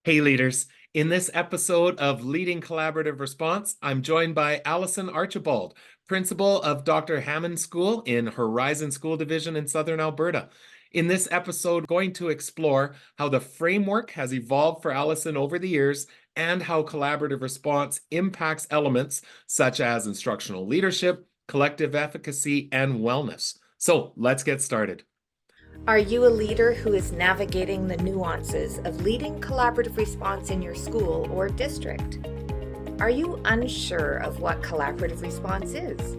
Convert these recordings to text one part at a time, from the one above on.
Hey leaders, in this episode of Leading Collaborative Response, I'm joined by Alyson Archibald, principal of Dr. Hamman School in Horizon School Division in Southern Alberta. In this episode, going to explore how the framework has evolved for Alyson over the years and how collaborative response impacts elements such as instructional leadership, collective efficacy, and wellness. So let's get started. Are you a leader who is navigating the nuances of leading collaborative response in your school or district? Are you unsure of what collaborative response is?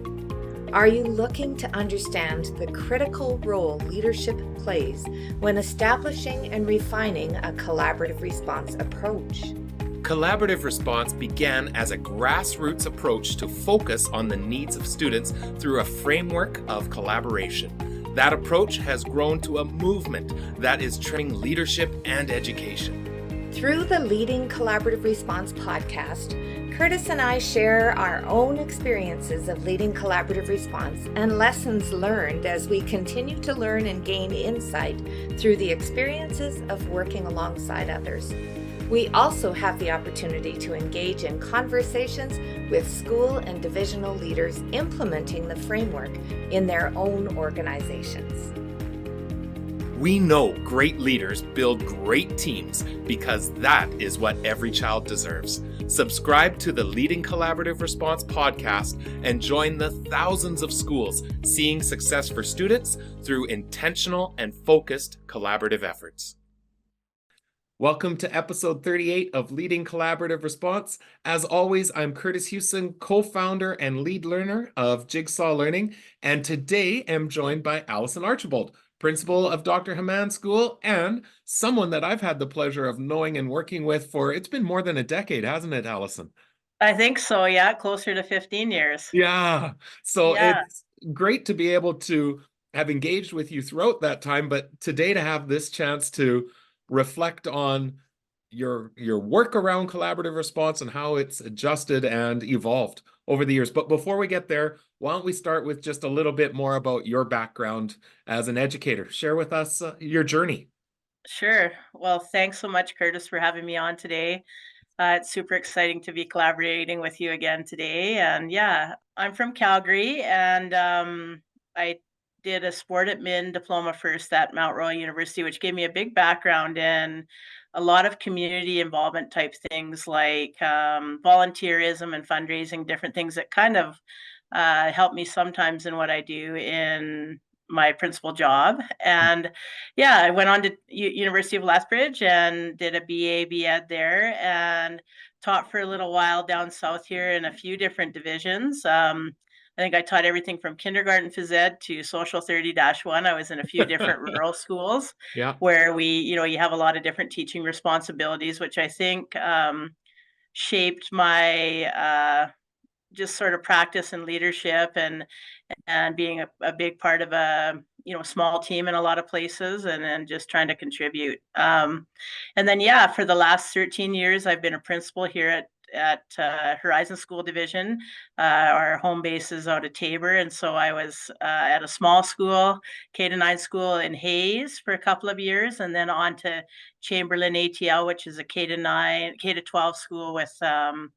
Are you looking to understand the critical role leadership plays when establishing and refining a collaborative response approach? Collaborative response began as a grassroots approach to focus on the needs of students through a framework of collaboration. That approach has grown to a movement that is training leadership and education. Through the Leading Collaborative Response podcast, Kurtis and I share our own experiences of leading collaborative response and lessons learned as we continue to learn and gain insight through the experiences of working alongside others. We also have the opportunity to engage in conversations with school and divisional leaders implementing the framework in their own organizations. We know great leaders build great teams because that is what every child deserves. Subscribe to the Leading Collaborative Response podcast and join the thousands of schools seeing success for students through intentional and focused collaborative efforts. Welcome to episode 38 of Leading Collaborative Response. As always, I'm Kurtis Hewson, co-founder and lead learner of Jigsaw Learning, and today I'm joined by Alyson Archibald, principal of Dr. Hamman School, and someone that I've had the pleasure of knowing and working with for, it's been more than a decade, hasn't it, Alyson? I think so, yeah, closer to 15 years. Yeah, so Yeah. It's great to be able to have engaged with you throughout that time, but today to have this chance to reflect on your work around collaborative response and how it's adjusted and evolved over the years. But before we get there, why don't we start with just a little bit more about your background as an educator? Share with us your journey. Sure. Well, thanks so much, Kurtis, for having me on today. It's super exciting to be collaborating with you again today. And yeah, I'm from Calgary, and I did a sport admin diploma first at Mount Royal University, which gave me a big background in a lot of community involvement type things like volunteerism and fundraising, different things that kind of help me sometimes in what I do in my principal job. And yeah, I went on to University of Lethbridge and did a BA, BEd there, and taught for a little while down south here in a few different divisions. I think I taught everything from kindergarten phys ed to social 30-1. I was in a few different rural schools where you have a lot of different teaching responsibilities, which I think shaped my just sort of practice and leadership and being a big part of a small team in a lot of places, and just trying to contribute. And then yeah, for the last 13 years, I've been a principal here at Horizon School Division. Our home base is out of Tabor, and so I was at a small school, K-9 school in Hayes for a couple of years, and then on to Chamberlain ATL, which is a K-9, K-12 school with an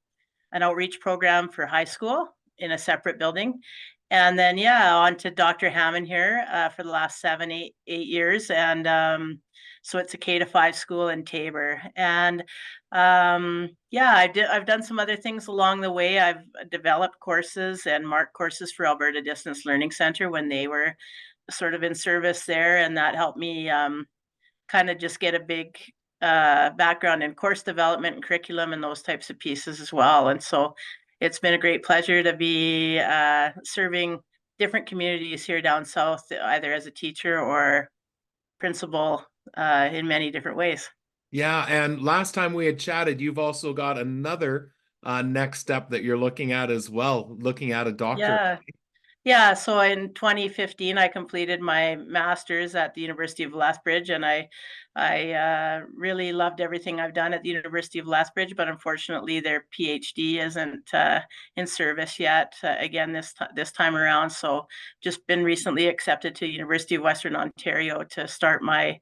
outreach program for high school in a separate building. And then, yeah, on to Dr. Hamman here for the last 7-8 years. And so it's a K-5 school in Tabor. And yeah, I've done some other things along the way. I've developed courses and marked courses for Alberta Distance Learning Center when they were sort of in service there. And that helped me kind of just get a big background in course development and curriculum and those types of pieces as well. And so it's been a great pleasure to be serving different communities here down south, either as a teacher or principal in many different ways. Yeah, and last time we had chatted, you've also got another next step that you're looking at as well, looking at a doctorate. Yeah, so in 2015, I completed my master's at the University of Lethbridge, and I really loved everything I've done at the University of Lethbridge, but unfortunately their PhD isn't in service yet, again, this time around. So just been recently accepted to University of Western Ontario to start my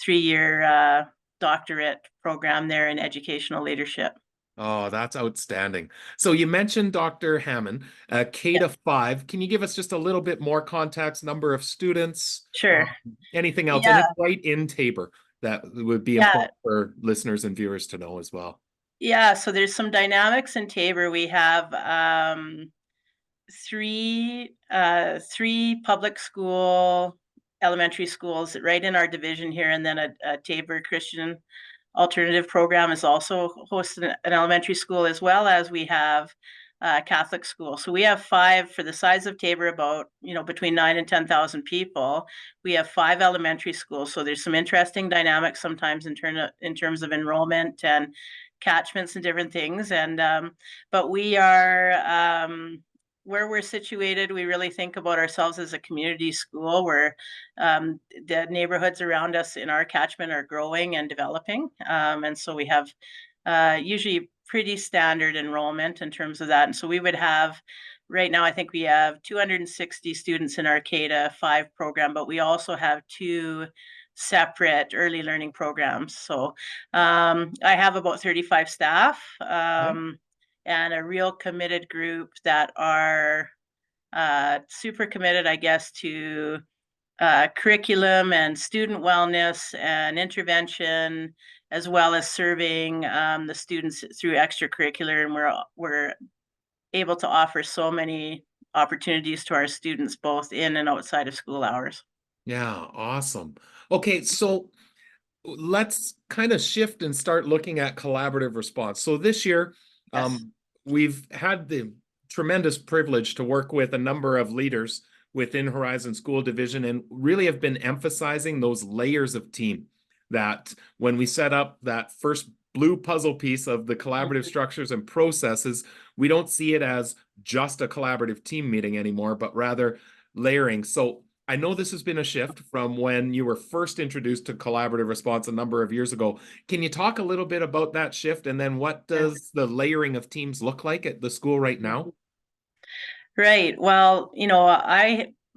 3-year doctorate program there in educational leadership. Oh, that's outstanding. So you mentioned Dr. Hamman, K to 5. Can you give us just a little bit more context, number of students, Sure. anything else? And Yeah. it's right in Tabor. That would be Yeah. important for listeners and viewers to know as well. Yeah. So there's some dynamics in Tabor. We have three public school elementary schools right in our division here, and then a Tabor Christian alternative program is also hosting an elementary school, as well as we have Catholic school. So we have 5 for the size of Tabor, about between 9 and 10,000 people. We have 5 elementary schools. So there's some interesting dynamics sometimes in terms of enrollment and catchments and different things. And but we are where we're situated, we really think about ourselves as a community school where the neighborhoods around us in our catchment are growing and developing. And so we have usually pretty standard enrollment in terms of that. And so we would have, right now, I think we have 260 students in our K to 5 program, but we also have 2 separate early learning programs. So I have about 35 staff. And a real committed group that are super committed, I guess, to curriculum and student wellness and intervention, as well as serving the students through extracurricular. And we're able to offer so many opportunities to our students, both in and outside of school hours. Yeah, awesome. Okay, so let's kind of shift and start looking at collaborative response. So this year, Yes. we've had the tremendous privilege to work with a number of leaders within Horizon School Division and really have been emphasizing those layers of team, that when we set up that first blue puzzle piece of the collaborative structures and processes, we don't see it as just a collaborative team meeting anymore, but rather layering. So I know this has been a shift from when you were first introduced to collaborative response a number of years ago. Can you talk a little bit about that shift, and then what does the layering of teams look like at the school right now? Right. Well,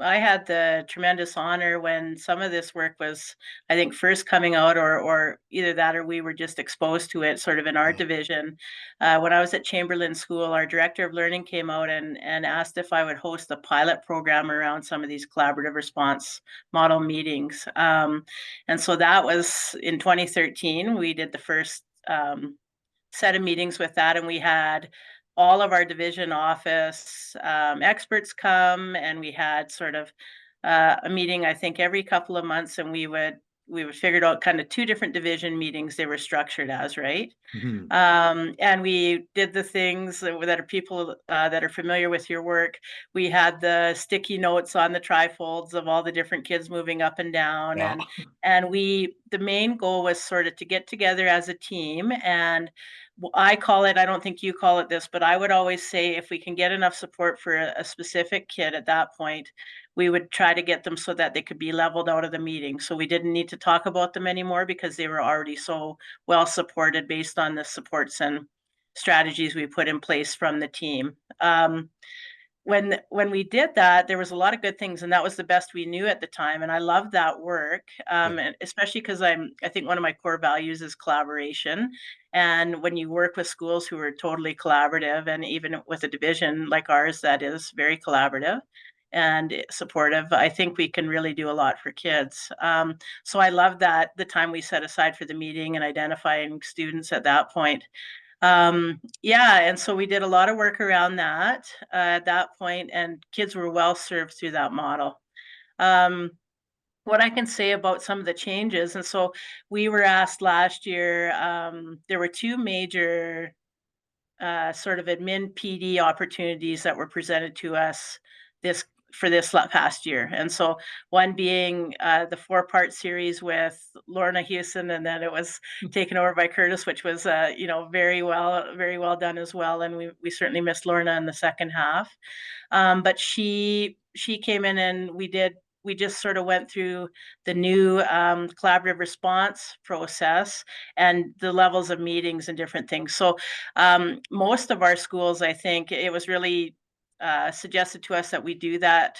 I had the tremendous honor when some of this work was, I think, first coming out, or either that or we were just exposed to it sort of in our division. When I was at Chamberlain School, our director of learning came out and asked if I would host a pilot program around some of these collaborative response model meetings. And so that was in 2013. We did the first set of meetings with that, and we had all of our division office experts come, and we had sort of a meeting, I think, every couple of months, and we would figure out kind of 2 different division meetings they were structured as, right? Mhm. And we did the things that are people that are familiar with your work. We had the sticky notes on the trifolds of all the different kids moving up and down, Yeah. and the main goal was sort of to get together as a team. And I call it, I don't think you call it this, but I would always say if we can get enough support for a specific kid at that point, we would try to get them so that they could be leveled out of the meeting. So we didn't need to talk about them anymore because they were already so well supported based on the supports and strategies we put in place from the team. When we did that, there was a lot of good things, and that was the best we knew at the time. And I loved that work, and especially because I think one of my core values is collaboration. And when you work with schools who are totally collaborative, and even with a division like ours that is very collaborative and supportive, I think we can really do a lot for kids. So I love that the time we set aside for the meeting and identifying students at that point. Yeah, and so we did a lot of work around that at that point, and kids were well served through that model. Um, what I can say about some of the changes, and so we were asked last year, there were 2 major sort of admin PD opportunities that were presented to us this past year. And so one being the 4-part series with Lorna Hewson, and then it was taken over by Kurtis, which was very well done as well. And we certainly missed Lorna in the second half. But she came in, and we just sort of went through the new collaborative response process and the levels of meetings and different things. So most of our schools, I think it was really suggested to us that we do that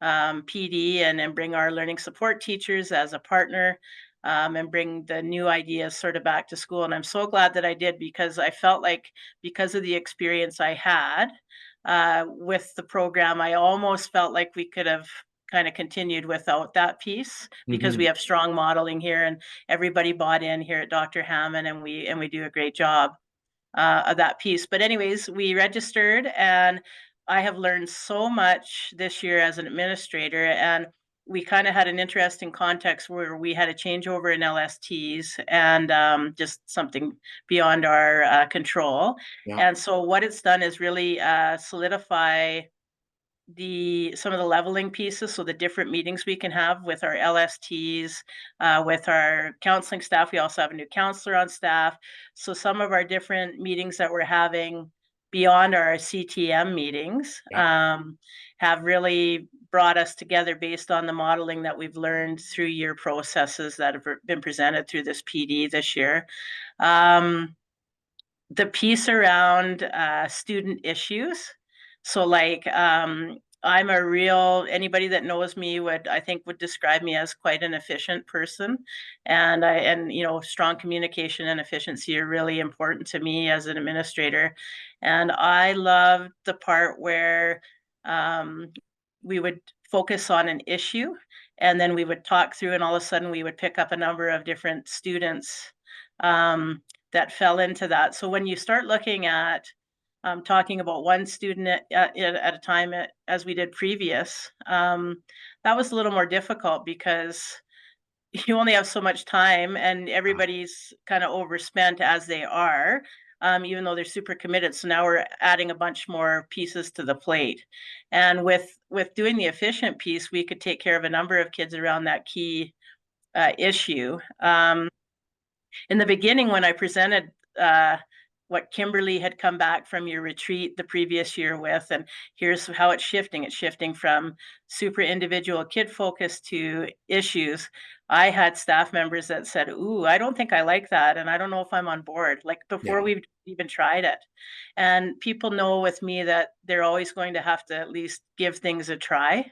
PD and bring our learning support teachers as a partner. and bring the new ideas sort of back to school. And I'm so glad that I did, because I felt like, because of the experience I had with the program, I almost felt like we could have kind of continued without that piece, because we have strong modeling here and everybody bought in here at Dr. Hamman, and we do a great job of that piece. But anyways, we registered, and I have learned so much this year as an administrator. And we kind of had an interesting context where we had a changeover in LSTs, and just something beyond our control. Yeah. And so what it's done is really solidify some of the leveling pieces, so the different meetings we can have with our LSTs, with our counseling staff. We also have a new counselor on staff. So some of our different meetings that we're having beyond our CTM meetings have really brought us together based on the modeling that we've learned through year processes that have been presented through this PD this year. The piece around student issues. So like, I'm a real, anybody that knows me I think would describe me as quite an efficient person. And strong communication and efficiency are really important to me as an administrator. And I love the part where we would focus on an issue, and then we would talk through, and all of a sudden we would pick up a number of different students that fell into that. So when you start looking at talking about one student at a time, as we did previous, that was a little more difficult, because you only have so much time, and everybody's kind of overspent as they are, even though they're super committed. So now we're adding a bunch more pieces to the plate. And with doing the efficient piece, we could take care of a number of kids around that key issue. In the beginning, when I presented what Kimberly had come back from your retreat the previous year with, and here's how it's shifting. It's shifting from super individual kid focus to issues. I had staff members that said, ooh, I don't think I like that, and I don't know if I'm on board, like before we've even tried it. And people know with me that they're always going to have to at least give things a try.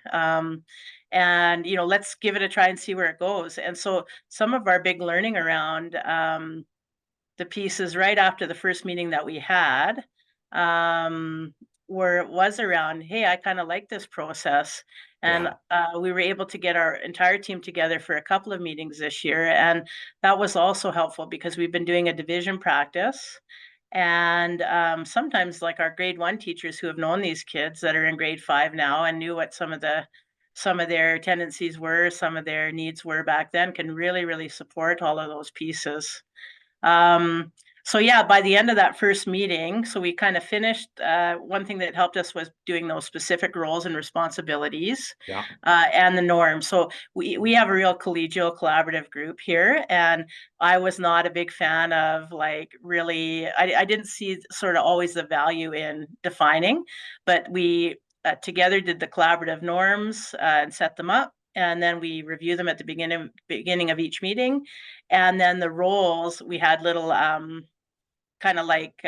And let's give it a try and see where it goes. And so some of our big learning around the pieces right after the first meeting that we had, where it was around, hey, I kind of like this process. And we were able to get our entire team together for a couple of meetings this year. And that was also helpful, because we've been doing a division practice. And sometimes, like, our grade 1 teachers who have known these kids that are in grade 5 now and knew what some of their tendencies were, some of their needs were back then, can really, really support all of those pieces. So yeah, by the end of that first meeting, so we kind of finished, one thing that helped us was doing those specific roles and responsibilities, and the norms. So we have a real collegial collaborative group here, and I was not a big fan of, like, really, I didn't see sort of always the value in defining, but we together did the collaborative norms and set them up. And then we review them at the beginning of each meeting. And then the roles, we had little kind of like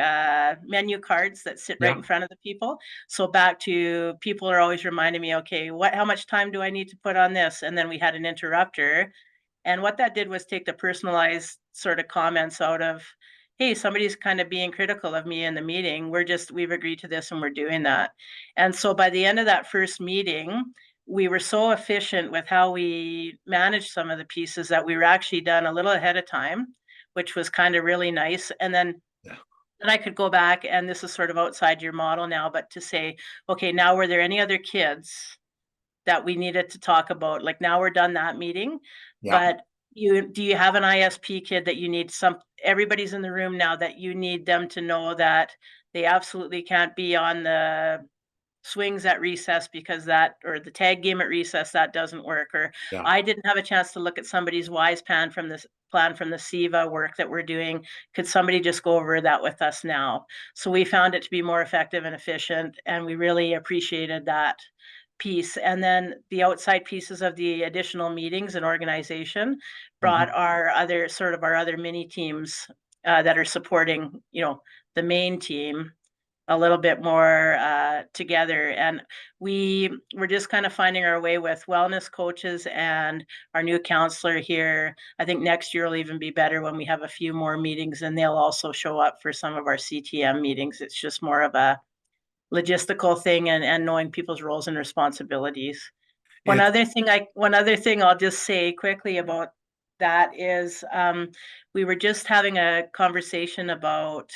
menu cards that sit right in front of the people. So back to, people are always reminding me, okay, how much time do I need to put on this? And then we had an interrupter. And what that did was take the personalized sort of comments out of, hey, somebody's kind of being critical of me in the meeting. We've agreed to this and we're doing that. And so by the end of that first meeting, we were so efficient with how we managed some of the pieces that we were actually done a little ahead of time, which was kind of really nice. And then I could go back, and this is sort of outside your model now, but to say, okay, now were there any other kids that we needed to talk about? Like, now we're done that meeting, but do you have an ISP kid that you need everybody's in the room now that you need them to know that they absolutely can't be on the swings at recess because or the tag game at recess, that doesn't work. Or I didn't have a chance to look at somebody's WISE plan from the SIVA work that we're doing. Could somebody just go over that with us now? So we found it to be more effective and efficient, and we really appreciated that piece. And then the outside pieces of the additional meetings and organization brought our other mini teams that are supporting, the main team a little bit more together. And we're just kind of finding our way with wellness coaches and our new counselor here. I think next year will even be better when we have a few more meetings, and they'll also show up for some of our CTM meetings. It's just more of a logistical thing and knowing people's roles and responsibilities. One other thing I'll just say quickly about that is we were just having a conversation about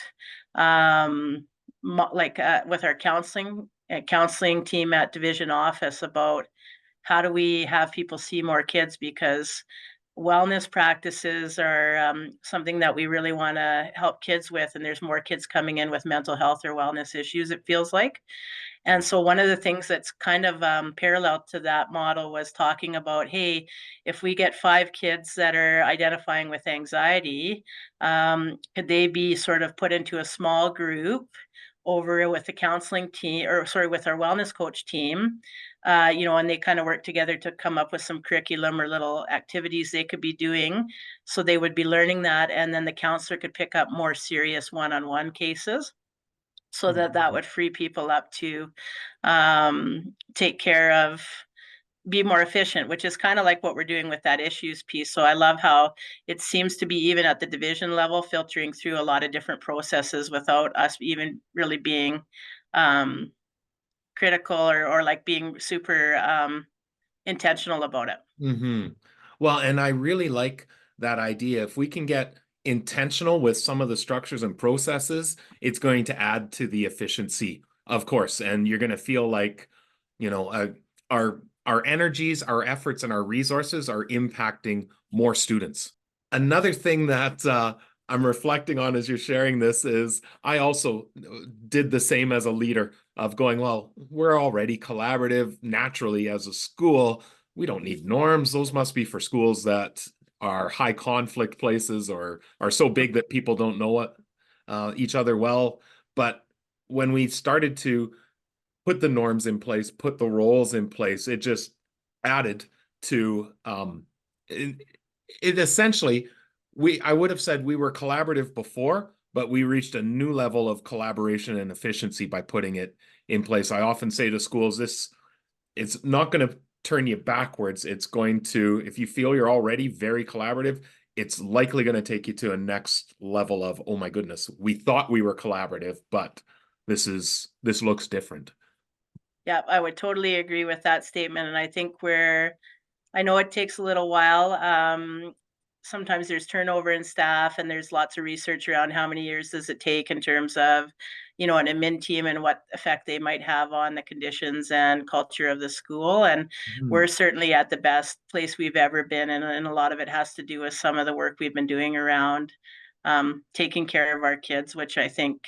with our counseling team at division office about how do we have people see more kids, because wellness practices are something that we really want to help kids with, and there's more kids coming in with mental health or wellness issues, it feels like. And so one of the things that's kind of parallel to that model was talking about, hey, if we get 5 kids that are identifying with anxiety, could they be sort of put into a small group over with the counseling team, or sorry, with our wellness coach team, and they kind of work together to come up with some curriculum or little activities they could be doing. So they would be learning that, and then the counselor could pick up more serious one-on-one cases, so that would free people up to take care of, be more efficient, which is kind of like what we're doing with that issues piece. So I love how it seems to be, even at the division level, filtering through a lot of different processes without us even really being critical or like being super intentional about it. Mm-hmm. Well, and I really like that idea. If we can get intentional with some of the structures and processes, it's going to add to the efficiency, of course. And you're going to feel like, our energies, our efforts, and our resources are impacting more students. Another thing that I'm reflecting on as you're sharing this is I also did the same as a leader of going, well, we're already collaborative naturally as a school. We don't need norms. Those must be for schools that are high conflict places or are so big that people don't know each other well. But when we started to put the norms in place, put the roles in place, it just added to it essentially, I would have said we were collaborative before, but we reached a new level of collaboration and efficiency by putting it in place. I often say to schools, it's not going to turn you backwards. It's going to, if you feel you're already very collaborative, it's likely going to take you to a next level of, oh my goodness, we thought we were collaborative, but this looks different. Yeah, I would totally agree with that statement. And I think I know it takes a little while. Sometimes there's turnover in staff, and there's lots of research around how many years does it take in terms of, an admin team and what effect they might have on the conditions and culture of the school. And we're certainly at the best place we've ever been. And a lot of it has to do with some of the work we've been doing around taking care of our kids, which I think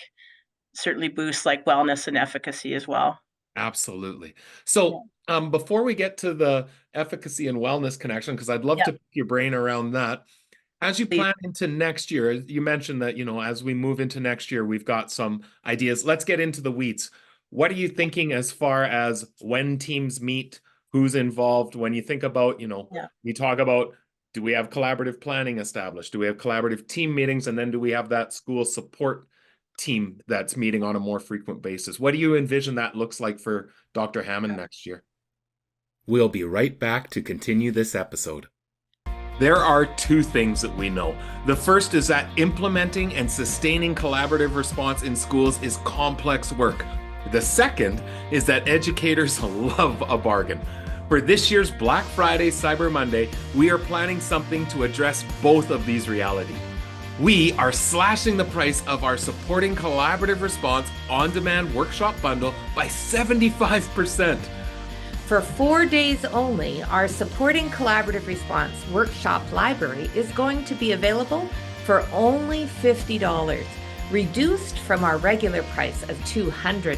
certainly boosts like wellness and efficacy as well. Absolutely. So before we get to the efficacy and wellness connection, because I'd love to pick your brain around that, as you plan into next year, you mentioned that, as we move into next year, we've got some ideas. Let's get into the weeds. What are you thinking as far as when teams meet, who's involved? When you think about, we talk about, do we have collaborative planning established? Do we have collaborative team meetings? And then do we have that school support team that's meeting on a more frequent basis? What do you envision that looks like for Dr. Hamman next year? We'll be right back to continue this episode. There are 2 things that we know. The first is that implementing and sustaining collaborative response in schools is complex work. The second is that educators love a bargain. For this year's Black Friday, Cyber Monday, we are planning something to address both of these realities. We are slashing the price of our Supporting Collaborative Response on-demand workshop bundle by 75%. For 4 days only, our Supporting Collaborative Response workshop library is going to be available for only $50, reduced from our regular price of $200.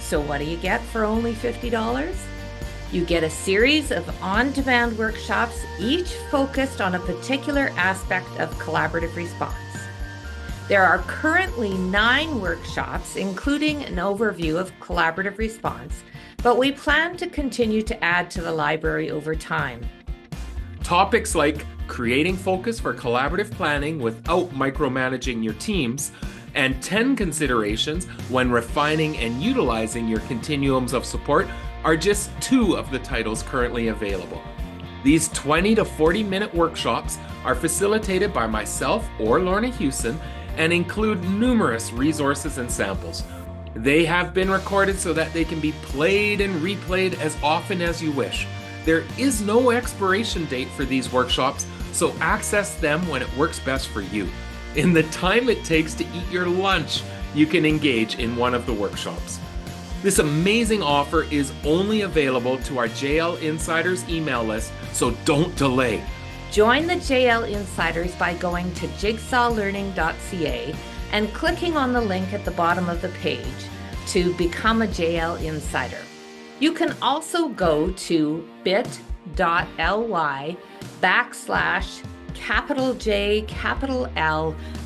So what do you get for only $50? You get a series of on-demand workshops, each focused on a particular aspect of collaborative response. There are currently 9 workshops, including an overview of collaborative response, but we plan to continue to add to the library over time. Topics like creating focus for collaborative planning without micromanaging your teams, And 10 considerations when refining and utilizing your continuums of support are just 2 of the titles currently available. These 20 to 40-minute workshops are facilitated by myself or Lorna Hewson and include numerous resources and samples. They have been recorded so that they can be played and replayed as often as you wish. There is no expiration date for these workshops, so access them when it works best for you. In the time it takes to eat your lunch, you can engage in one of the workshops. This amazing offer is only available to our JL Insiders email list, so don't delay. Join the JL Insiders by going to jigsawlearning.ca and clicking on the link at the bottom of the page to become a JL Insider. You can also go to bit.ly/J,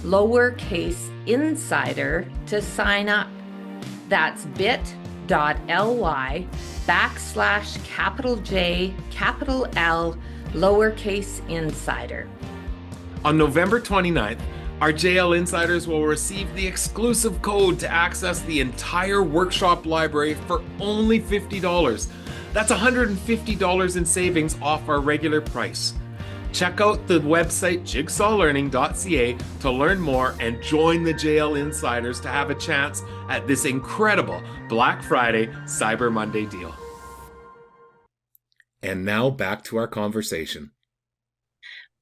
lowercase insider to sign up. That's bit.ly/J, lowercase insider. On November 29th, our JL Insiders will receive the exclusive code to access the entire workshop library for only $50. That's $150 in savings off our regular price. Check out the website jigsawlearning.ca to learn more and join the JL Insiders to have a chance at this incredible Black Friday Cyber Monday deal. And now back to our conversation.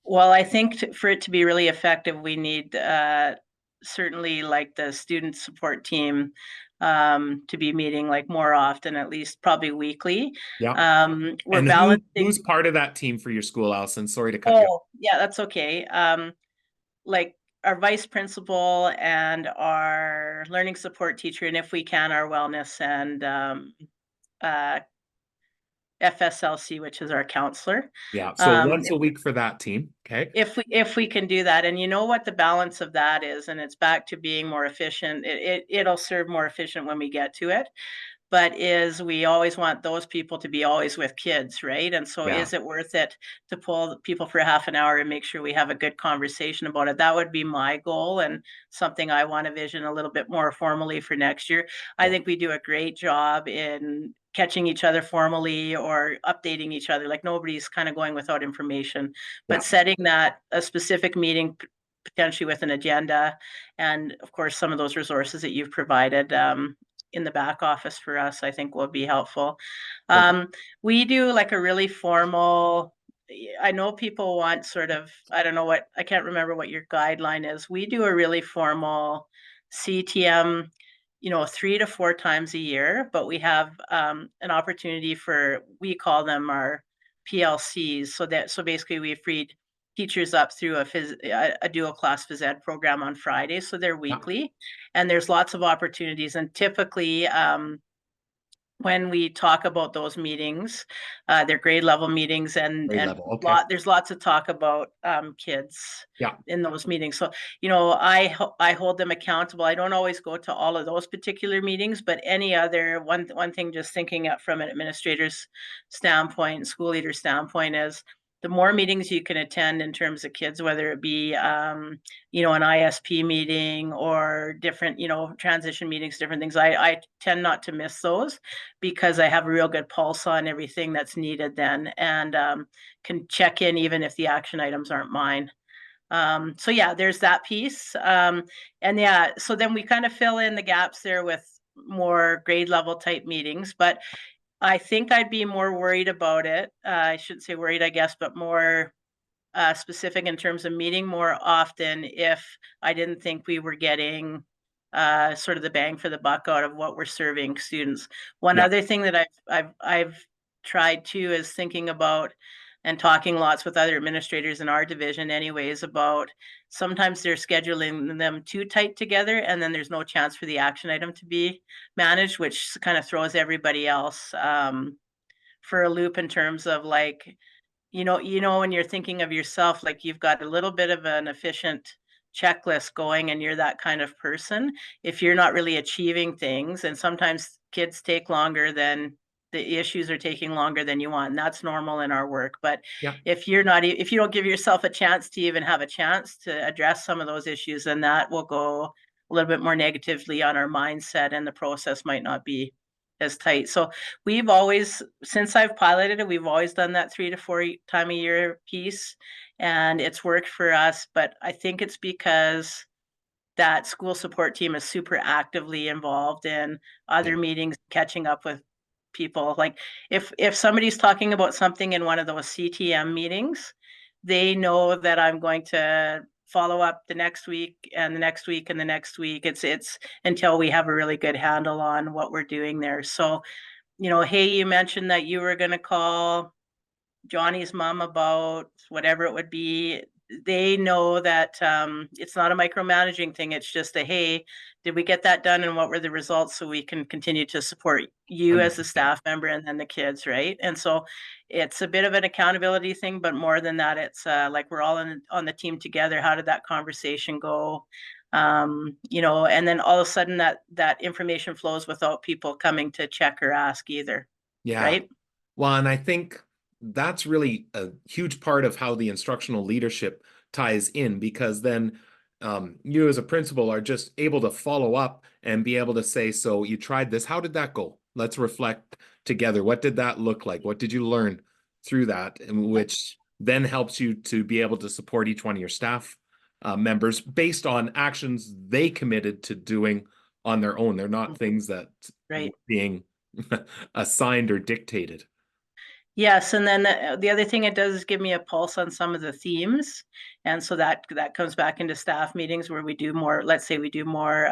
Well, I think for it to be really effective, we need certainly like the student support team to be meeting like more often, at least probably weekly. Yeah. We're and balancing. Who's part of that team for your school, Alyson? Sorry to cut you off. Yeah, that's okay. Like our vice principal and our learning support teacher, and if we can, our wellness and FSLC, which is our counselor. Yeah, so once a week for that team. Okay. If we can do that, and you know what the balance of that is, and it's back to being more efficient. It'll serve more efficient when we get to it, but we always want those people to be always with kids, right? And so is it worth it to pull people for half an hour and make sure we have a good conversation about it? That would be my goal and something I want to vision a little bit more formally for next year. I think we do a great job in catching each other formally or updating each other. Like nobody's kind of going without information, but setting that a specific meeting potentially with an agenda and of course some of those resources that you've provided in the back office for us, I think will be helpful. We do like a really formal, I know people want sort of, I can't remember what your guideline is. We do a really formal CTM, 3 to 4 times a year, but we have an opportunity for, we call them our PLCs. So basically we've freed teachers up through a dual class phys ed program on Fridays. So they're weekly and there's lots of opportunities. And typically when we talk about those meetings, they're grade level meetings and there's lots of talk about kids in those meetings. So, I hold them accountable. I don't always go to all of those particular meetings, but any other one thing, just thinking up from an administrator's standpoint, school leader standpoint, is the more meetings you can attend in terms of kids, whether it be, an ISP meeting or different, transition meetings, different things, I tend not to miss those because I have a real good pulse on everything that's needed then and can check in even if the action items aren't mine. So there's that piece. So then we kind of fill in the gaps there with more grade level type meetings, but I think I'd be more worried about it. I shouldn't say worried, I guess, but more specific in terms of meeting more often if I didn't think we were getting sort of the bang for the buck out of what we're serving students. One other thing that I've tried too is thinking about and talking lots with other administrators in our division anyways about sometimes they're scheduling them too tight together and then there's no chance for the action item to be managed, which kind of throws everybody else for a loop in terms of like, when you're thinking of yourself, like you've got a little bit of an efficient checklist going and you're that kind of person. If you're not really achieving things, and sometimes kids take longer than the issues are taking longer than you want, and that's normal in our work. But if you don't give yourself a chance to even have a chance to address some of those issues, then that will go a little bit more negatively on our mindset, and the process might not be as tight. So we've always, since I've piloted it, we've always done that 3 to 4 time a year piece, and it's worked for us. But I think it's because that school support team is super actively involved in Yeah. other meetings, catching up with people. Like if somebody's talking about something in one of those CTM meetings, they know that I'm going to follow up the next week and the next week and the next week. It's until we have a really good handle on what we're doing there. So, hey, you mentioned that you were going to call Johnny's mom about whatever it would be. They know that it's not a micromanaging thing. It's just a, hey, did we get that done and what were the results, so we can continue to support you as a 100%. staff member and then the kids, right? And so it's a bit of an accountability thing, but more than that, it's like we're all on the team together. How did that conversation go? And then all of a sudden that information flows without people coming to check or ask either, Yeah. right? Well, and I think that's really a huge part of how the instructional leadership ties in, because then you as a principal are just able to follow up and be able to say, so you tried this, how did that go? Let's reflect together. What did that look like? What did you learn through that? And which then helps you to be able to support each one of your staff members based on actions they committed to doing on their own. They're not things that Right. being assigned or dictated. Yes, and then the other thing it does is give me a pulse on some of the themes, and so that comes back into staff meetings where we do more. Let's say we do more.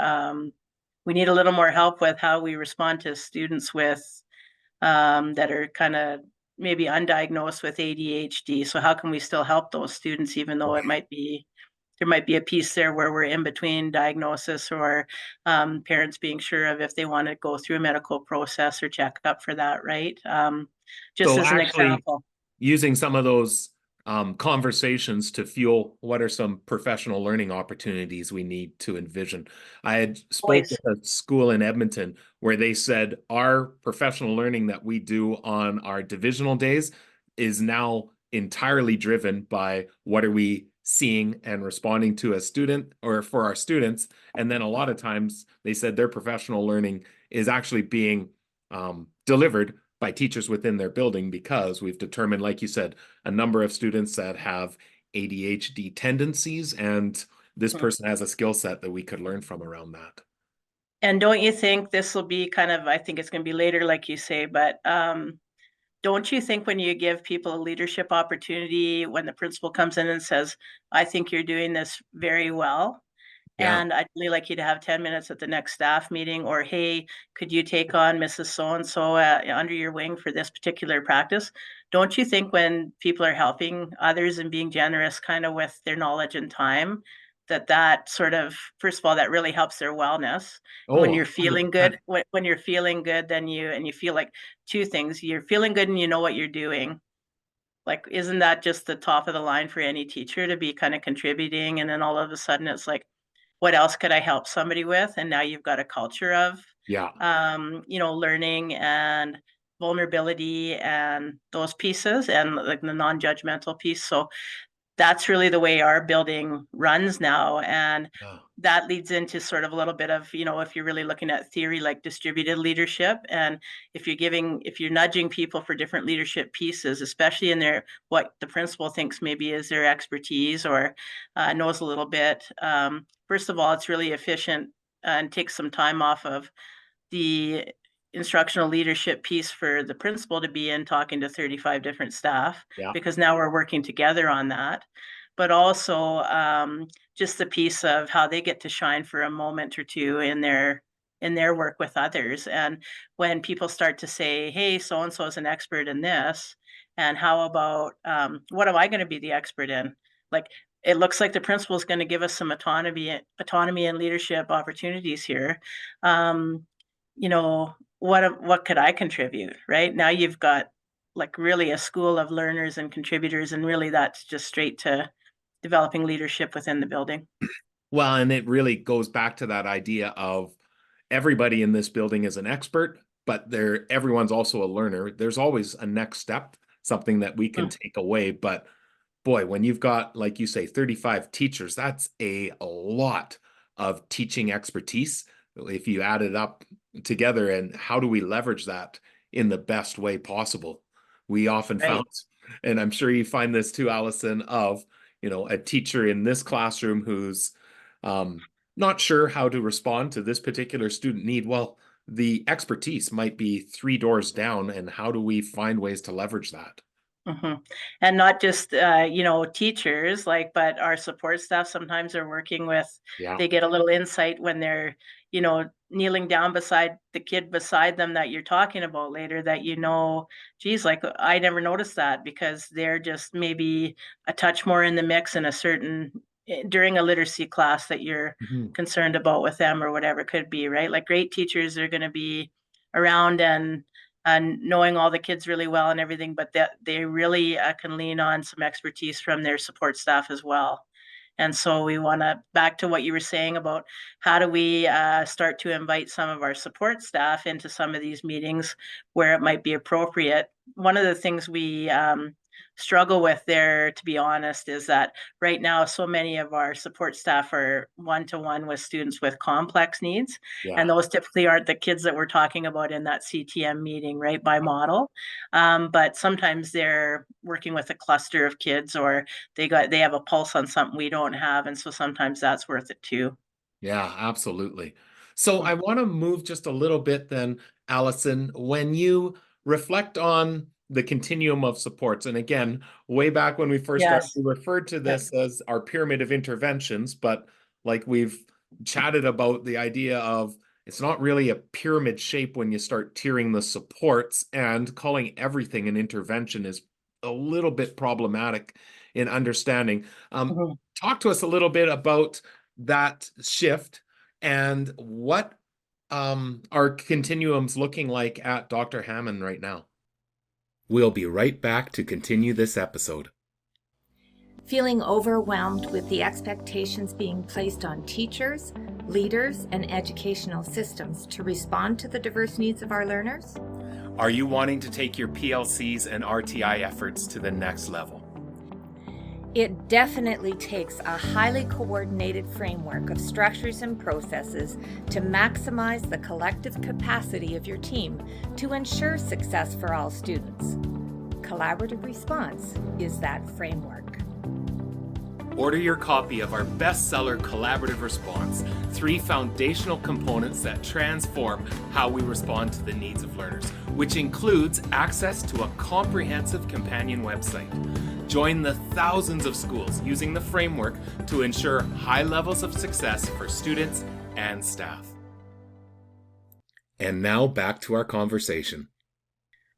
We need a little more help with how we respond to students with that are kind of maybe undiagnosed with ADHD. So how can we still help those students, even though there might be a piece there where we're in between diagnosis, or parents being sure of if they want to go through a medical process or check up for that, right? Just So as an actually example. using some of those conversations to fuel what are some professional learning opportunities we need to envision. I had spoke Always. with a school in Edmonton where they said our professional learning that we do on our divisional days is now entirely driven by what are we seeing and responding to as student or for our students. And then a lot of times they said their professional learning is actually being delivered by teachers within their building, because we've determined, like you said, a number of students that have ADHD tendencies, and this person has a skill set that we could learn from around that. And don't you think this will be kind of, I think it's going to be later, like you say, but don't you think when you give people a leadership opportunity, when the principal comes in and says, I think you're doing this very well, Yeah. and I'd really like you to have 10 minutes at the next staff meeting, or hey, could you take on Mrs. So-and-so under your wing for this particular practice? Don't you think when people are helping others and being generous kind of with their knowledge and time, that sort of, first of all, that really helps their wellness. And when Oh, you're feeling good, 100%. when you're feeling good, then you feel like two things. You're feeling good and you know what you're doing. Like, isn't that just the top of the line for any teacher to be kind of contributing? And then all of a sudden it's like, what else could I help somebody with? And now you've got a culture of, Yeah. learning and vulnerability and those pieces, and like the non-judgmental piece. So that's really the way our building runs now. And Yeah. that leads into sort of a little bit of, if you're really looking at theory like distributed leadership, and if you're nudging people for different leadership pieces, especially in their, what the principal thinks maybe is their expertise, or knows a little bit, first of all, it's really efficient and takes some time off of the instructional leadership piece for the principal to be in talking to 35 different staff, Yeah. because now we're working together on that. But also just the piece of how they get to shine for a moment or two in their work with others. And when people start to say, hey, so and so is an expert in this, and how about what am I going to be the expert in? Like, it looks like the principal is going to give us some autonomy and leadership opportunities here. What could I contribute? Right now, you've got like really a school of learners and contributors, and really that's just straight to developing leadership within the building. Well, and it really goes back to that idea of everybody in this building is an expert, but everyone's also a learner. There's always a next step, something that we can take away. But boy, when you've got, like you say, 35 teachers, that's a lot of teaching expertise, if you add it up together, and how do we leverage that in the best way possible? We often Right. found, and I'm sure you find this too, Alyson, of, a teacher in this classroom who's not sure how to respond to this particular student need. Well, the expertise might be 3 doors down, and how do we find ways to leverage that? And not just teachers, but our support staff sometimes are working with. Yeah. They get a little insight when they're kneeling down beside the kid beside them that you're talking about later, that geez, like I never noticed that, because they're just maybe a touch more in the mix in a certain during a literacy class that you're Mhm. concerned about with them, or whatever it could be, right? Like great teachers are going to be around and knowing all the kids really well and everything, but that they really can lean on some expertise from their support staff as well. And so we want to, back to what you were saying about how do we start to invite some of our support staff into some of these meetings where it might be appropriate. One of the things we struggle with there, to be honest, is that right now so many of our support staff are one-to-one with students with complex needs, and Yeah. those typically aren't the kids that we're talking about in that CTM meeting, right, by model. But sometimes they're working with a cluster of kids, or they have a pulse on something we don't have, and so sometimes that's worth it too. Yeah, absolutely. So Mm. I want to move just a little bit then, Alyson, when you reflect on the continuum of supports, and again, way back when we first started, Yes. we referred to Yep. this as our pyramid of interventions, but like we've chatted about the idea of, it's not really a pyramid shape when you start tiering the supports, and calling everything an intervention is a little bit problematic in understanding. Mhm. Talk to us a little bit about that shift and what are continuums looking like at Dr. Hamman right now. We'll be right back to continue this episode. Feeling overwhelmed with the expectations being placed on teachers, leaders, and educational systems to respond to the diverse needs of our learners? Are you wanting to take your PLCs and RTI efforts to the next level? It definitely takes a highly coordinated framework of structures and processes to maximize the collective capacity of your team to ensure success for all students. Collaborative Response is that framework. Order your copy of our bestseller, Collaborative Response, 3 foundational components that transform how we respond to the needs of learners, which includes access to a comprehensive companion website. Join the thousands of schools using the framework to ensure high levels of success for students and staff. And now back to our conversation.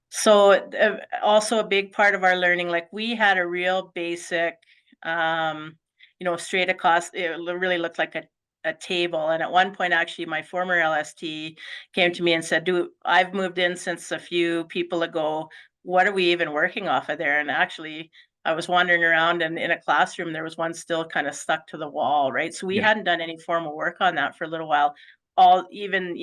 So also a big part of our learning, like we had a real basic, straight across, it really looked like a table. And at one point, actually, my former LST came to me and said, I've moved in since a few people ago. What are we even working off of there? And actually, I was wandering around, and in a classroom, there was one still kind of stuck to the wall, right? So we Yeah. hadn't done any formal work on that for a little while. All even,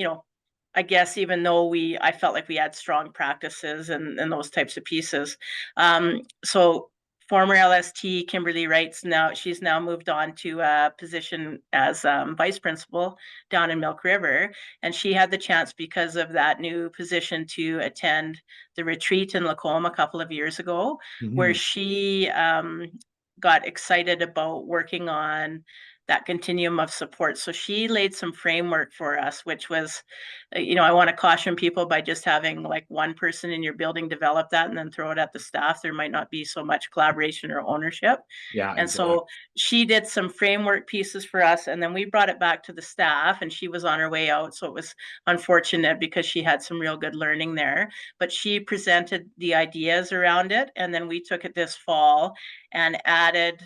I guess, even though I felt like we had strong practices and those types of pieces. So former LST Kimberly Wrights, she's now moved on to a position as vice principal down in Milk River, and she had the chance, because of that new position, to attend the retreat in Lacombe a couple of years ago, where Mhm. she got excited about working on that continuum of support. So she laid some framework for us, which was, I want to caution people, by just having like one person in your building develop that and then throw it at the staff, there might not be so much collaboration or ownership. Yeah, And exactly. so she did some framework pieces for us, and then we brought it back to the staff, and she was on her way out. So it was unfortunate, because she had some real good learning there, but she presented the ideas around it. And then we took it this fall and added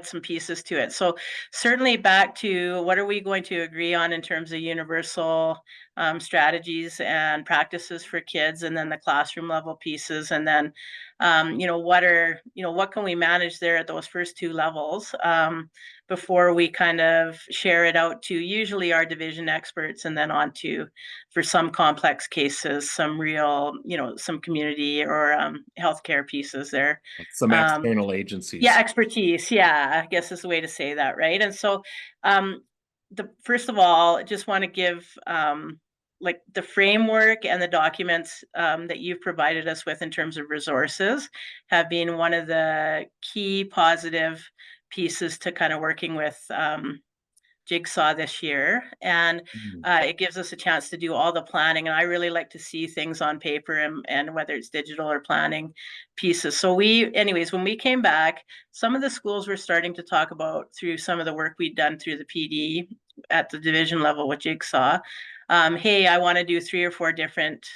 some pieces to it. So certainly back to, what are we going to agree on in terms of universal strategies and practices for kids, and then the classroom level pieces, and then what can we manage there at those first two levels before we kind of share it out to usually our division experts, and then on to, for some complex cases, some real, some community or healthcare pieces there. Some external agencies. Yeah, expertise. Yeah, I guess is the way to say that, right? And so, first of all, I just want to give like the framework and the documents that you've provided us with in terms of resources have been one of the key positive pieces to kind of working with Jigsaw this year. And it gives us a chance to do all the planning. And I really like to see things on paper, and whether it's digital or planning pieces. So when we came back, some of the schools were starting to talk about, through some of the work we'd done through the PD at the division level with Jigsaw, hey, I want to do 3 or 4 different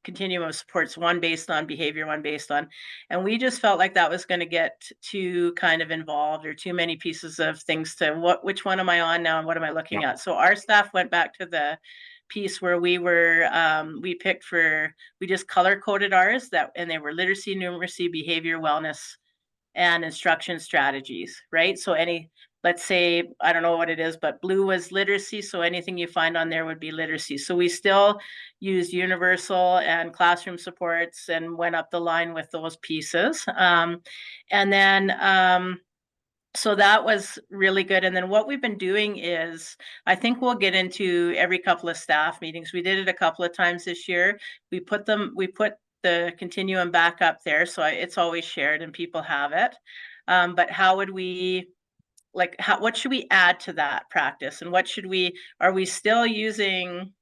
continuum of supports, one based on behavior, one based on, and we just felt like that was going to get too kind of involved, or too many pieces of things to which one am I on now and what am I looking at? So our staff went back to the piece where we just color coded ours, and they were literacy, numeracy, behavior, wellness, and instruction strategies, right? So let's say, I don't know what it is, but blue was literacy. So anything you find on there would be literacy. So we still used universal and classroom supports and went up the line with those pieces. And then, so that was really good. And then what we've been doing is, I think we'll get into every couple of staff meetings. We did it a couple of times this year. We put the continuum back up there, so it's always shared and people have it. But how would we, what should we add to that practice, and are we still using,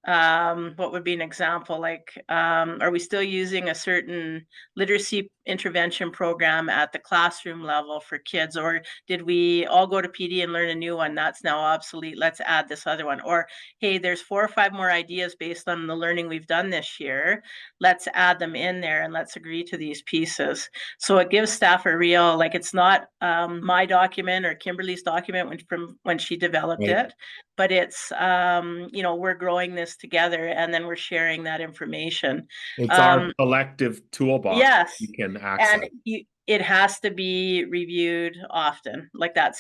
what would be an example? Are we still using a certain literacy intervention program at the classroom level for kids, or did we all go to PD and learn a new one that's now obsolete? Let's add this other one. Or, hey, there's 4 or 5 more ideas based on the learning we've done this year. Let's add them in there, and let's agree to these pieces. So it gives staff a real, it's not my document or Kimberly's document from when she developed it, but it's, we're growing this together, and then we're sharing that information. It's our collective toolbox. Yes. You can access. And it has to be reviewed often.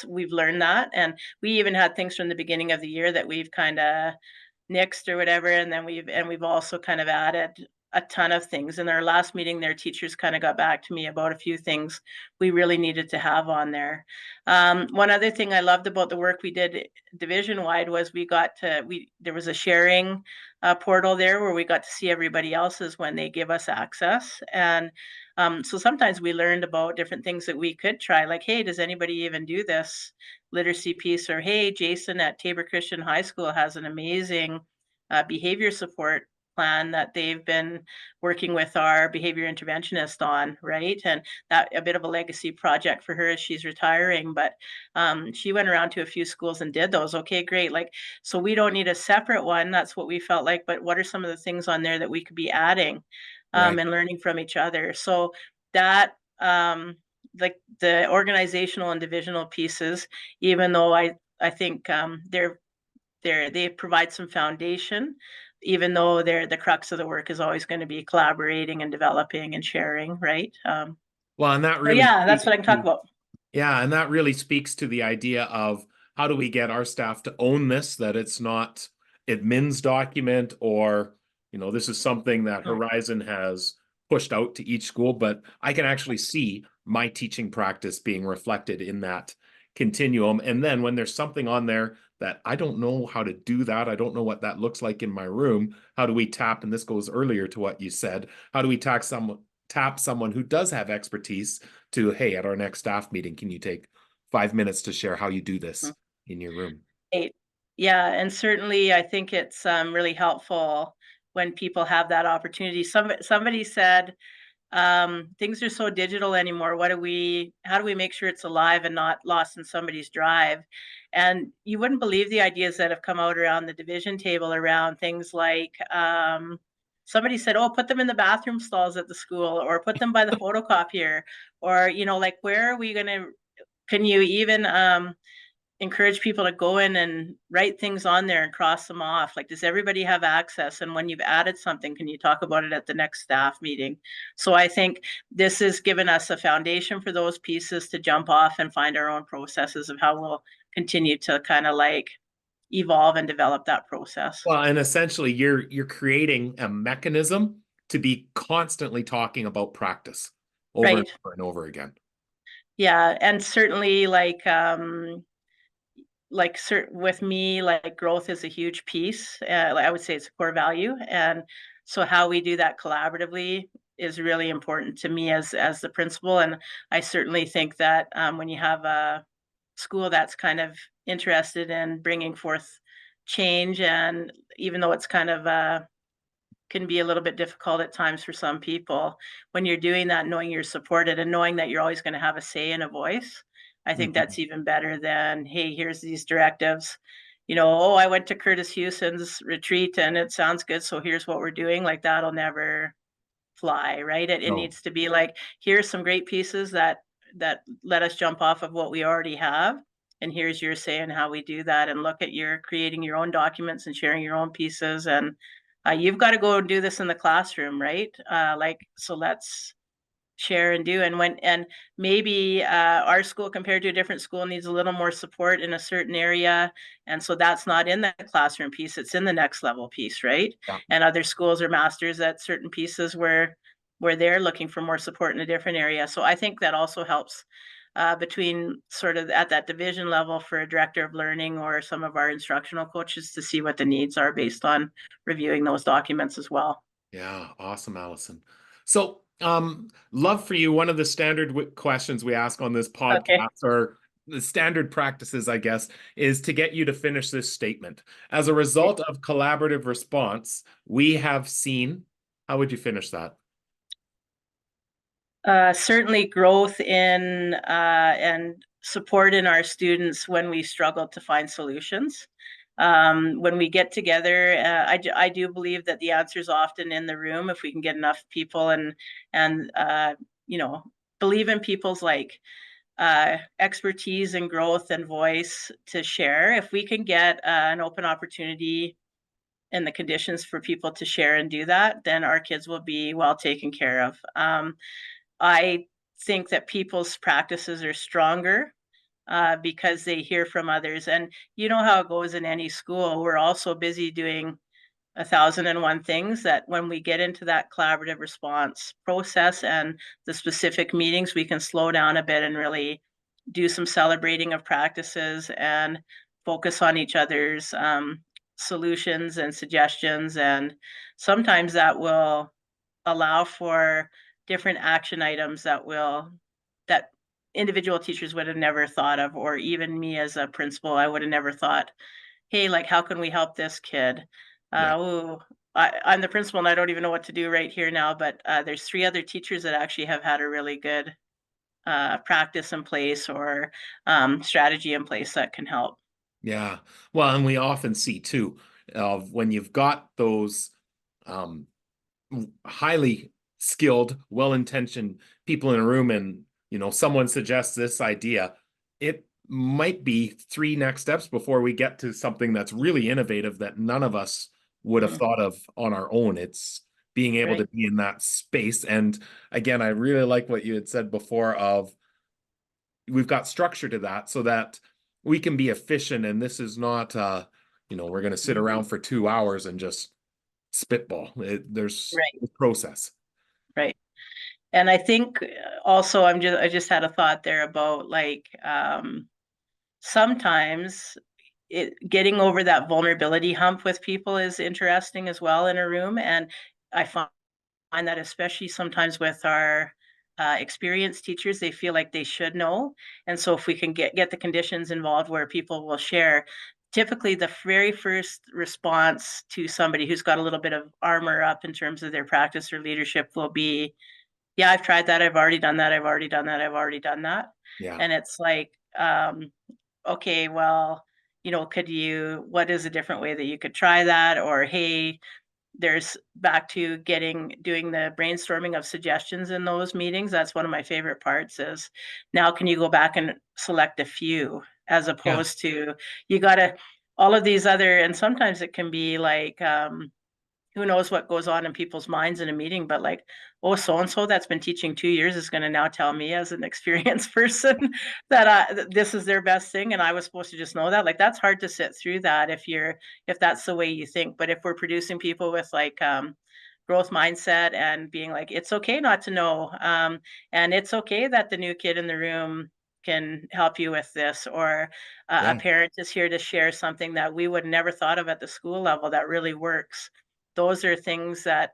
We've learned that. And we even had things from the beginning of the year that we've kind of nixed or whatever. And then we've also kind of added a ton of things. In our last meeting, their teachers kind of got back to me about a few things we really needed to have on there. One other thing I loved about the work we did division-wide was there was a sharing portal there where we got to see everybody else's when they give us access. And so sometimes we learned about different things that we could try, like, hey, does anybody even do this literacy piece? Or, hey, Jason at Tabor Christian High School has an amazing behavior support plan that they've been working with our behavior interventionist on, right? And that a bit of a legacy project for her as she's retiring, but she went around to a few schools and did those. Okay, great. So we don't need a separate one. That's what we felt like, but what are some of the things on there that we could be adding and learning from each other? So that, the organizational and divisional pieces, even though I think they provide some foundation, even though the crux of the work is always going to be collaborating and developing and sharing, right? Well, and that really, that's what I can talk about. Yeah, and that really speaks to the idea of how do we get our staff to own this, that it's not admin's document, or, this is something that Horizon has pushed out to each school, but I can actually see my teaching practice being reflected in that continuum. And then when there's something on there that I don't know how to do that, I don't know what that looks like in my room, how do we tap, and this goes earlier to what you said, how do we tap someone who does have expertise to, hey, at our next staff meeting, can you take 5 minutes to share how you do this in your room? Yeah, and certainly I think it's really helpful when people have that opportunity. Somebody said, things are so digital anymore. How do we make sure it's alive and not lost in somebody's drive? And you wouldn't believe the ideas that have come out around the division table around things like, somebody said, oh, put them in the bathroom stalls at the school, or put them by the photocopier, or, where are we can you even, encourage people to go in and write things on there and cross them off. Like, does everybody have access? And when you've added something, can you talk about it at the next staff meeting? So I think this has given us a foundation for those pieces to jump off and find our own processes of how we'll continue to kind of like evolve and develop that process. Well, and essentially you're creating a mechanism to be constantly talking about practice over and Right. over and over again. Yeah, and certainly with me, like growth is a huge piece. I would say it's a core value, and so how we do that collaboratively is really important to me as the principal. And I certainly think that when you have a school that's kind of interested in bringing forth change, and even though it's kind of can be a little bit difficult at times for some people, when you're doing that, knowing you're supported and knowing that you're always going to have a say and a voice, I think that's even better than, hey, here's these directives. Oh, I went to Kurtis Hewson's retreat and it sounds good, so here's what we're doing. Like, that'll never fly, right? It No. needs to be like, here's some great pieces that let us jump off of what we already have, and here's your say in how we do that. And look at your creating your own documents and sharing your own pieces. And you've got to go and do this in the classroom, right? So let's share and do. And maybe our school compared to a different school needs a little more support in a certain area, and so that's not in the classroom piece, it's in the next level piece, right? Yeah. And other schools are masters at certain pieces where they're looking for more support in a different area. So I think that also helps between sort of at that division level for a director of learning or some of our instructional coaches to see what the needs are based on reviewing those documents as well. Yeah, awesome, Alyson. So, love for you, one of the standard questions we ask on this podcast, or the standard practices, I guess, is to get you to finish this statement. As a result of collaborative response, we have seen, how would you finish that? Certainly growth in and support in our students when we struggle to find solutions. When we get together, I do believe that the answer is often in the room if we can get enough people and believe in people's expertise and growth and voice to share. If we can get an open opportunity and the conditions for people to share and do that, then our kids will be well taken care of. I think that people's practices are stronger because they hear from others. And you know how it goes in any school. We're also busy doing 1,001 things that when we get into that collaborative response process and the specific meetings, we can slow down a bit and really do some celebrating of practices and focus on each other's solutions and suggestions. And sometimes that will allow for different action items that individual teachers would have never thought of, or even me as a principal, I would have never thought, hey, like, how can we help this kid? Yeah. I'm the principal and I don't even know what to do right here now, but there's 3 other teachers that actually have had a really good practice in place or strategy in place that can help. Yeah. Well, and we often see too, when you've got those highly skilled, well-intentioned people in a room and, someone suggests this idea, it might be 3 next steps before we get to something that's really innovative that none of us would have thought of on our own. It's being able to be in that space. And again, I really like what you had said before of we've got structure to that so that we can be efficient. And this is not, we're going to sit around for 2 hours and just spitball. There's a process. Right. And I think also I just had a thought there about sometimes getting over that vulnerability hump with people is interesting as well in a room. And I find that especially sometimes with our experienced teachers, they feel like they should know. And so if we can get the conditions involved where people will share, typically the very first response to somebody who's got a little bit of armor up in terms of their practice or leadership will be, yeah, I've tried that. I've already done that. I've already done that. I've already done that. Yeah. And it's like, okay, well, what is a different way that you could try that? Or, hey, there's back to doing the brainstorming of suggestions in those meetings. That's one of my favorite parts is now can you go back and select a few as opposed to you got to all of these other, and sometimes it can be like, who knows what goes on in people's minds in a meeting, but like, oh, so-and-so that's been teaching 2 years is going to now tell me as an experienced person that this is their best thing. And I was supposed to just know that. Like, that's hard to sit through that if that's the way you think. But if we're producing people with like, growth mindset and being like, it's okay not to know. And it's okay that the new kid in the room can help you with this, or a parent is here to share something that we would never thought of at the school level that really works. Those are things that,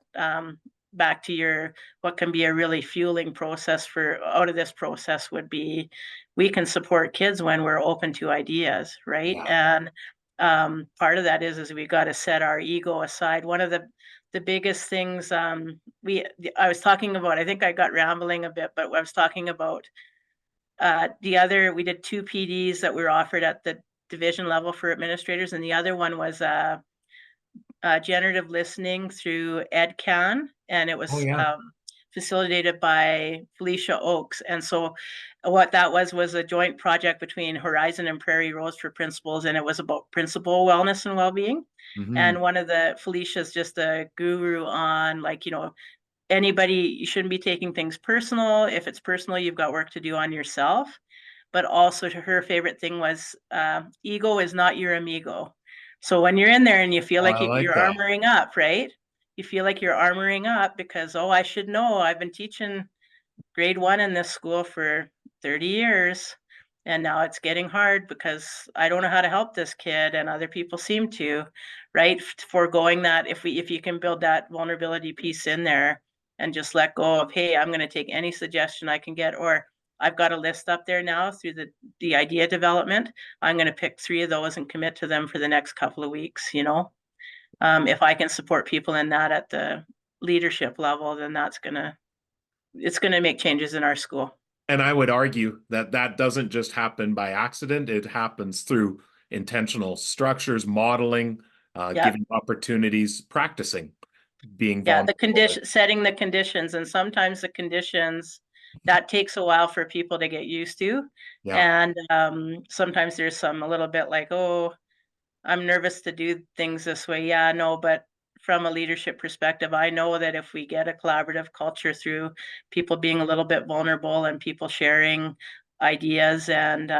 back to your, what can be a really fueling process for out of this process would be, we can support kids when we're open to ideas, right? And part of that is we got to set our ego aside. One of the biggest things, I was talking about, I think I got rambling a bit, but I was talking about we did 2 PDs that were offered at the division level for administrators, and the other one was generative listening through EdCan, and it was facilitated by Felicia Oakes. And so what that was a joint project between Horizon and Prairie Rose for principals, and it was about principal wellness and well-being. And one of the, Felicia's just a guru on, like, anybody, you shouldn't be taking things personal. If it's personal, you've got work to do on yourself. But also, to her favorite thing was, ego is not your amigo. So when you're in there and you feel like you're armoring up, right? You feel like you're armoring up because, I should know. I've been teaching grade 1 in this school for 30 years. And now it's getting hard because I don't know how to help this kid and other people seem to, right? Foregoing that, if you can build that vulnerability piece in there and just let go of, hey, I'm going to take any suggestion I can get, or I've got a list up there now through the idea development. I'm going to pick 3 of those and commit to them for the next couple of weeks. If I can support people in that at the leadership level, then it's going to make changes in our school. And I would argue that doesn't just happen by accident. It happens through intentional structures, modeling, giving opportunities, practicing, being vulnerable. Setting the conditions. And sometimes the conditions, that takes a while for people to get used to. And sometimes there's a little bit like, oh, I'm nervous to do things this way. Yeah, no, but from a leadership perspective, I know that if we get a collaborative culture through people being a little bit vulnerable and people sharing ideas, and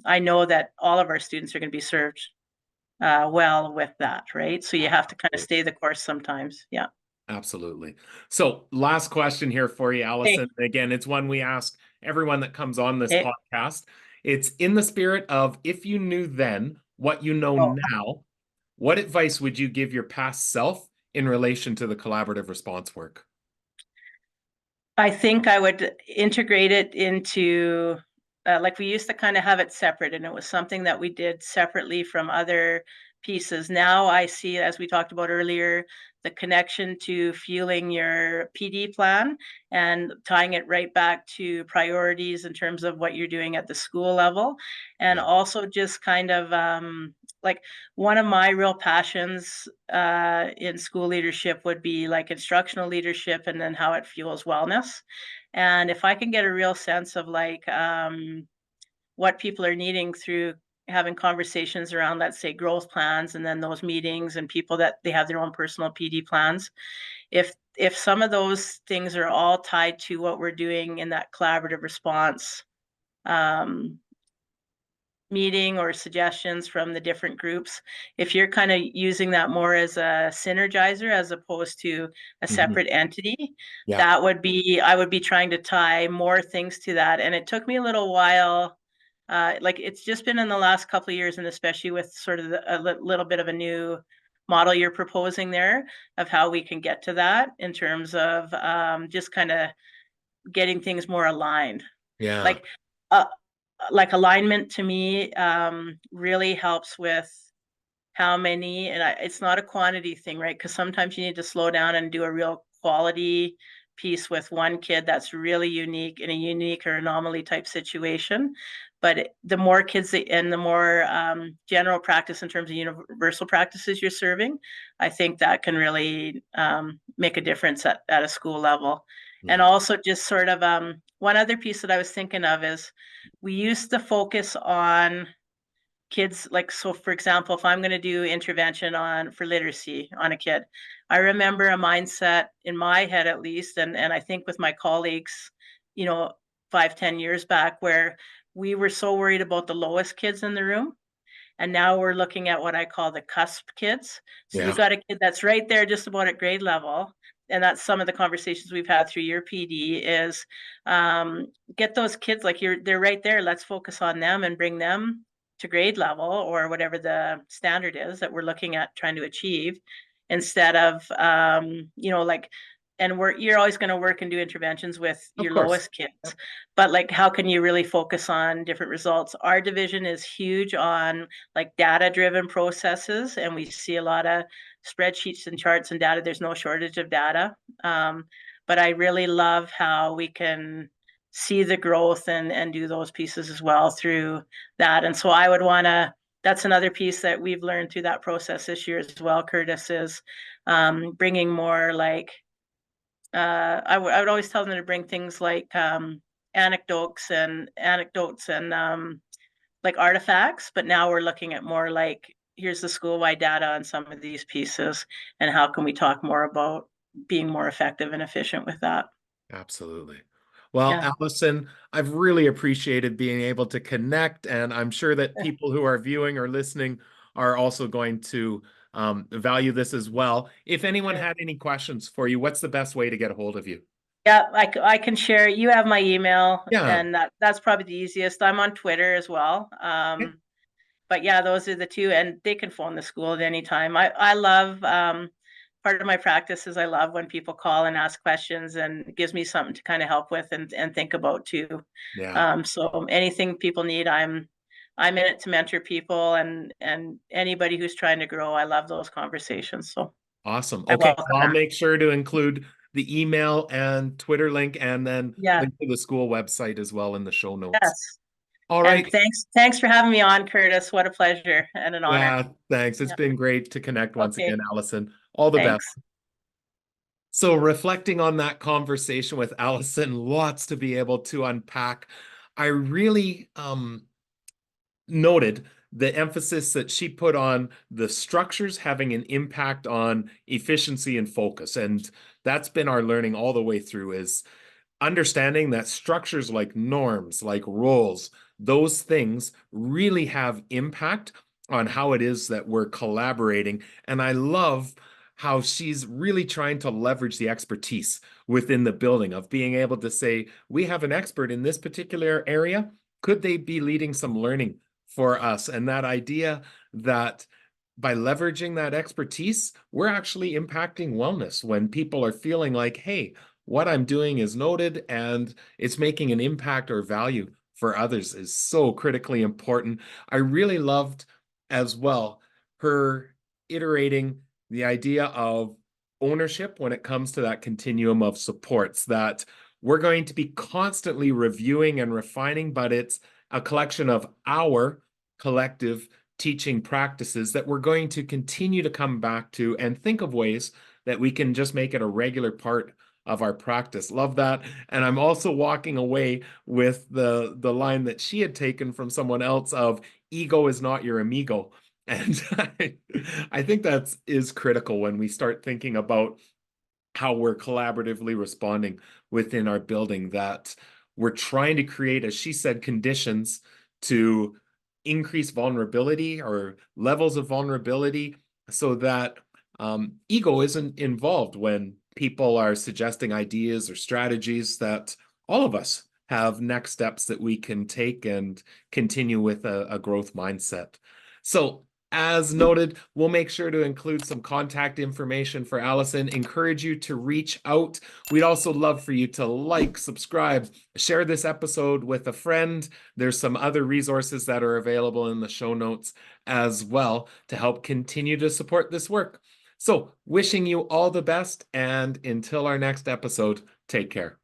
I know that all of our students are going to be served well with that, right? So you have to kind of stay the course sometimes. Yeah. Absolutely. So last question here for you, Alyson. Hey. Again, it's one we ask everyone that comes on this podcast. It's in the spirit of, if you knew then what you know now, what advice would you give your past self in relation to the collaborative response work? I think I would integrate it into, like, we used to kind of have it separate, and it was something that we did separately from other pieces. Now I see, as we talked about earlier, the connection to fueling your PD plan and tying it right back to priorities in terms of what you're doing at the school level. And also just kind of like, one of my real passions in school leadership would be like instructional leadership, and then how it fuels wellness. And if I can get a real sense of like what people are needing through having conversations around, let's say, growth plans, and then those meetings, and people that they have their own personal PD plans. If some of those things are all tied to what we're doing in that collaborative response meeting, or suggestions from the different groups, if you're kind of using that more as a synergizer as opposed to a separate entity, that would be, I would be trying to tie more things to that. And it took me a little while. Like, it's just been in the last couple of years, and especially with sort of a little bit of a new model you're proposing there of how we can get to that in terms of just kind of getting things more aligned. Like alignment to me really helps with how many, and it's not a quantity thing, right? Because sometimes you need to slow down and do a real quality piece with one kid that's really unique in a unique or anomaly type situation. But the more kids and the more general practice in terms of universal practices you're serving, I think that can really make a difference at a school level. And also just sort of one other piece that I was thinking of is, we used to focus on kids, like, so for example, if I'm going to do intervention for literacy on a kid, I remember a mindset in my head at least, and I think with my colleagues, 5-10 years back, where we were so worried about the lowest kids in the room. And now we're looking at what I call the cusp kids. So you Yeah. got a kid that's right there just about at grade level. And that's some of the conversations we've had through your PD is get those kids, like they're right there. Let's focus on them and bring them to grade level or whatever the standard is that we're looking at trying to achieve, instead of like, and you're always going to work and do interventions with Of your course. lowest kids, but like, how can you really focus on different results? Our division is huge on like data driven processes, and we see a lot of spreadsheets and charts and data. There's no shortage of data, but I really love how we can see the growth and do those pieces as well through that. And so I would want to, that's another piece that we've learned through that process this year as well, Kurtis, is bringing more like I would always tell them to bring things like anecdotes and like artifacts, but now we're looking at more like, here's the school-wide data on some of these pieces, and how can we talk more about being more effective and efficient with that. Absolutely. Well, Yeah. Alyson, I've really appreciated being able to connect, and I'm sure that people who are viewing or listening are also going to value this as well. If anyone had any questions for you, what's the best way to get a hold of you? Yeah, I can share. You have my email, Yeah. and that's probably the easiest. I'm on Twitter as well. But yeah, those are the two, and they can phone the school at any time. I love part of my practice is I love when people call and ask questions, and it gives me something to kind of help with and think about too. Yeah. So anything people need, I'm in it to mentor people and anybody who's trying to grow. I love those conversations. So Awesome. I Okay. welcome I'll that. make sure to include the email and Twitter link and then Yeah. link to the school website as well in the show notes. Yes. All And right. thanks for having me on, Kurtis. What a pleasure and an honor. Yeah, thanks. It's Yeah. been great to connect once Okay. again, Alyson. All the best. Thanks. So reflecting on that conversation with Alyson, lots to be able to unpack. I really noted the emphasis that she put on the structures having an impact on efficiency and focus. And that's been our learning all the way through, is understanding that structures like norms, like roles, those things really have impact on how it is that we're collaborating. And I love how she's really trying to leverage the expertise within the building of being able to say, we have an expert in this particular area. Could they be leading some learning for us? And that idea that by leveraging that expertise, we're actually impacting wellness when people are feeling like, hey, what I'm doing is noted and it's making an impact or value for others is so critically important. I really loved as well her iterating the idea of ownership when it comes to that continuum of supports, that we're going to be constantly reviewing and refining, but it's a collection of our collective teaching practices that we're going to continue to come back to and think of ways that we can just make it a regular part of our practice. Love that. And I'm also walking away with the line that she had taken from someone else of ego is not your amigo. And I think that is critical when we start thinking about how we're collaboratively responding within our building, that we're trying to create, as she said, conditions to increase vulnerability or levels of vulnerability so that ego isn't involved when people are suggesting ideas or strategies, that all of us have next steps that we can take and continue with a growth mindset. So as noted, we'll make sure to include some contact information for Alyson. Encourage you to reach out. We'd also love for you to like, subscribe, share this episode with a friend. There's some other resources that are available in the show notes as well to help continue to support this work. So wishing you all the best, and until our next episode, take care.